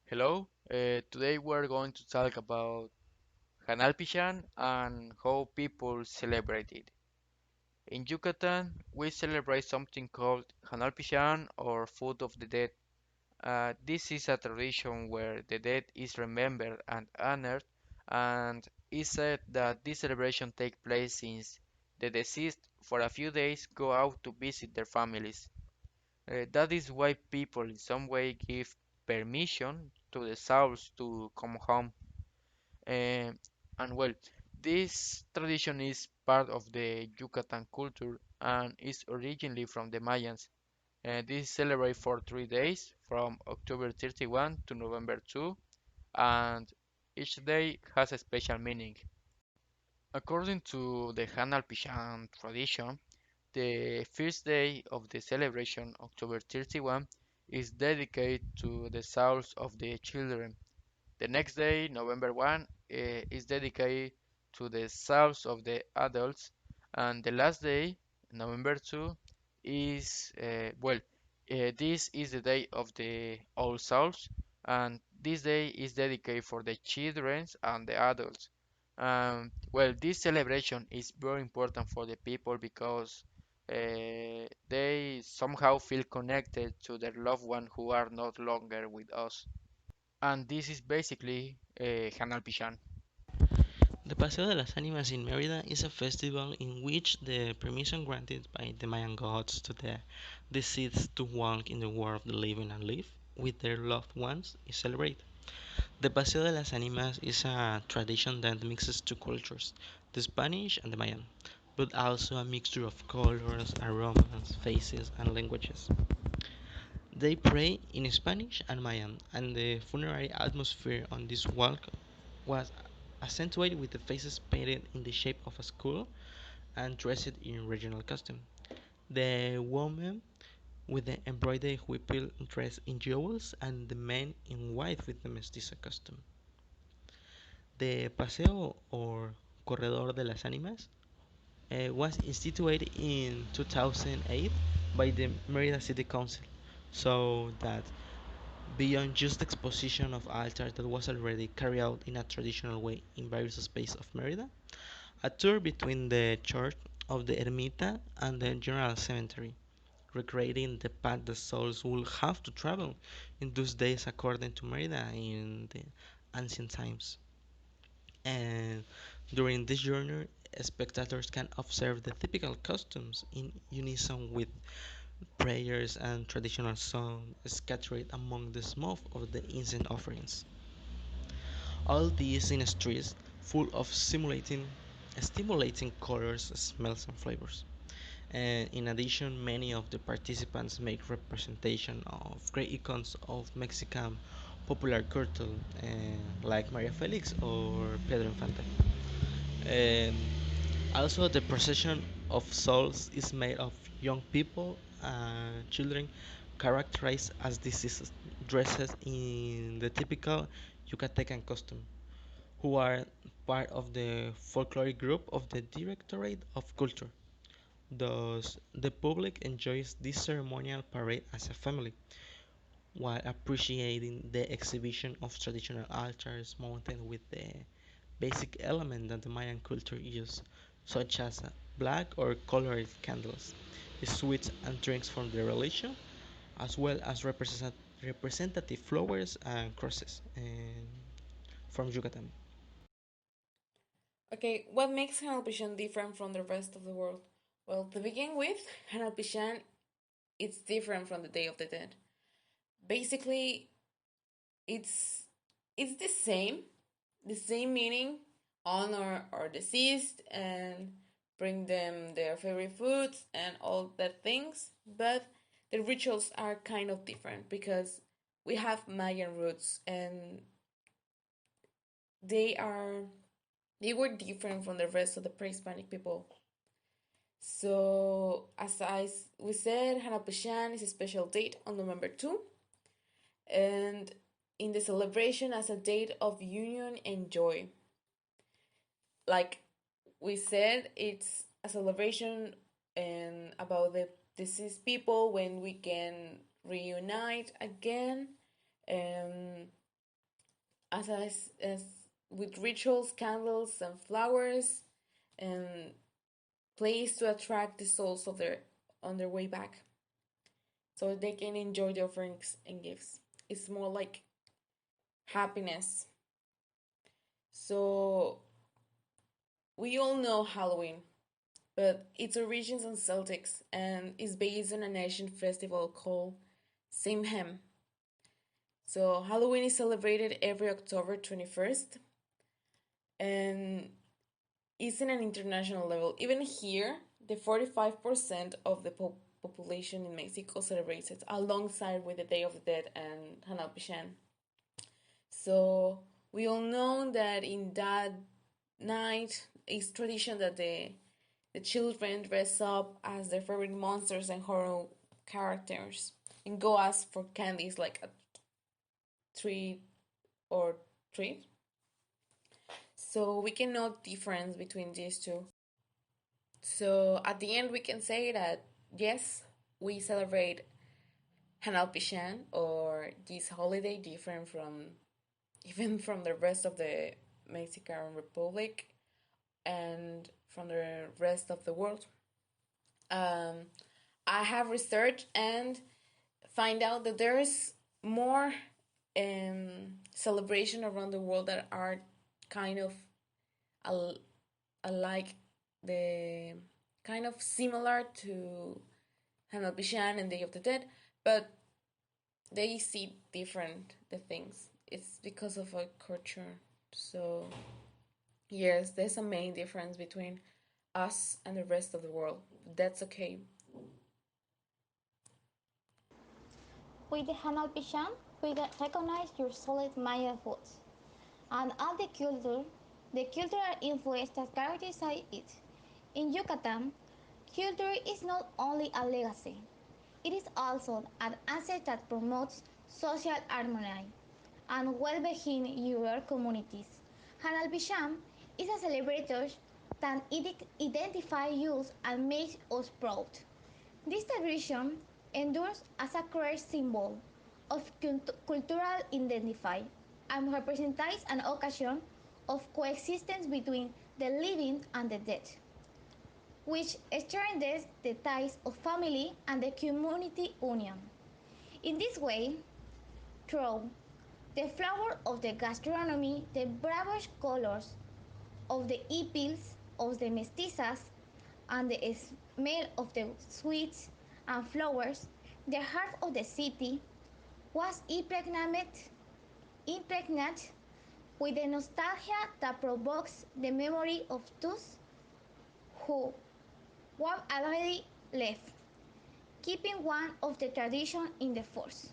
Hello, today we're going to talk about Hanalpishan and how people celebrate it. In Yucatan, we celebrate something called Hanalpishan or Food of the Dead. This is a tradition where the dead is remembered and honored, and it's said that this celebration takes place since the deceased for a few days go out to visit their families. That is why people in some way give permission to the souls to come home. Uh, and well, this tradition is part of the Yucatan culture and is originally from the Mayans. This is celebrated for 3 days from October 31 to November 2, and each day has a special meaning. According to the Hanalpishan tradition, the first day of the celebration, October 31, is dedicated to the souls of the children. The next day, November 1, is dedicated to the souls of the adults, and the last day, November 2, is this is the day of the All Souls, and this day is dedicated for the children and the adults. This celebration is very important for the people because they somehow feel connected to their loved one who are not longer with us. And this is basically Hanal Pishan. The Paseo de las Ánimas in Mérida is a festival in which the permission granted by the Mayan gods to the deceased to walk in the world of the living and live with their loved ones is celebrated. The Paseo de las Ánimas is a tradition that mixes two cultures, the Spanish and the Mayan, but also a mixture of colors, aromas, faces, and languages. They pray in Spanish and Mayan, and the funerary atmosphere on this walk was accentuated with the faces painted in the shape of a skull and dressed in regional costume. The woman with the embroidered huipil dressed in jewels and the men in white with the mestiza costume. The Paseo or Corredor de las Ánimas was instituted in 2008 by the Merida City Council so that beyond just exposition of altars that was already carried out in a traditional way in various spaces of Merida, a tour between the church of the Ermita and the general cemetery, recreating the path the souls will have to travel in those days according to Merida in the ancient times. And during this journey, spectators can observe the typical costumes in unison with prayers and traditional songs scattered among the smoke of the incense offerings. All these in streets full of stimulating colors, smells, and flavors. And in addition, many of the participants make representation of great icons of Mexican popular culture, like Maria Felix or Pedro Infante. Um, Also, the procession of souls is made of young people and children characterized as deceased, dressed in the typical Yucatecan costume, who are part of the folkloric group of the Directorate of Culture. Thus, the public enjoys this ceremonial parade as a family, while appreciating the exhibition of traditional altars mounted with the basic element that the Mayan culture used, such as black or colored candles, sweets and drinks from the religion, as well as representative flowers and crosses from Yucatan. Okay, what makes Hanalpishan different from the rest of the world? Well, to begin with, Hanalpishan it's different from the Day of the Dead. Basically, it's it's the same meaning, honor our deceased and bring them their favorite foods and all that things, but the rituals are kind of different because we have Mayan roots and they are they were different from the rest of the pre-Hispanic people. So, we said, Hanapushan is a special date on November 2, and in the celebration as a date of union and joy. Like we said, it's a celebration and about the deceased people when we can reunite again. Um, as with rituals, candles, and flowers, and plays to attract the souls of their on their way back, so they can enjoy the offerings and gifts. It's more like happiness. So we all know Halloween, but its origins on Celtics and is based on an ancient festival called Samhain. So Halloween is celebrated every October 21st, and it's in an international level. Even here, the 45% of the population in Mexico celebrates it alongside with the Day of the Dead and Hanal Pichán. So we all know that in that night, it's tradition that the children dress up as their favorite monsters and horror characters and go ask for candies like a treat or treat. So we can note difference between these two. So at the end, we can say that yes, we celebrate Hanal Pichán or this holiday different from even from the rest of the Mexican Republic and from the rest of the world. Um, I have researched and find out that there's more celebration around the world that are kind of al- alike, the kind of similar to Hanal Bishan and Day of the Dead, but they see different the things. It's because of a culture. So yes, there's a main difference between us and the rest of the world. That's okay. With the Hanal Picham, we recognize your solid Maya roots and all the cultural influence that characterizes it. In Yucatan, culture is not only a legacy, it is also an asset that promotes social harmony and well-being in your communities. Hanal Bisham is a celebration that identifies you and makes us proud. This tradition endures as a clear symbol of cultural identity and represents an occasion of coexistence between the living and the dead, which strengthens the ties of family and the community union. In this way, through the flower of the gastronomy, the bravish colors of the epils of the mestizas, and the smell of the sweets and flowers, the heart of the city was impregnated with the nostalgia that provokes the memory of those who have already left, keeping one of the tradition in the force.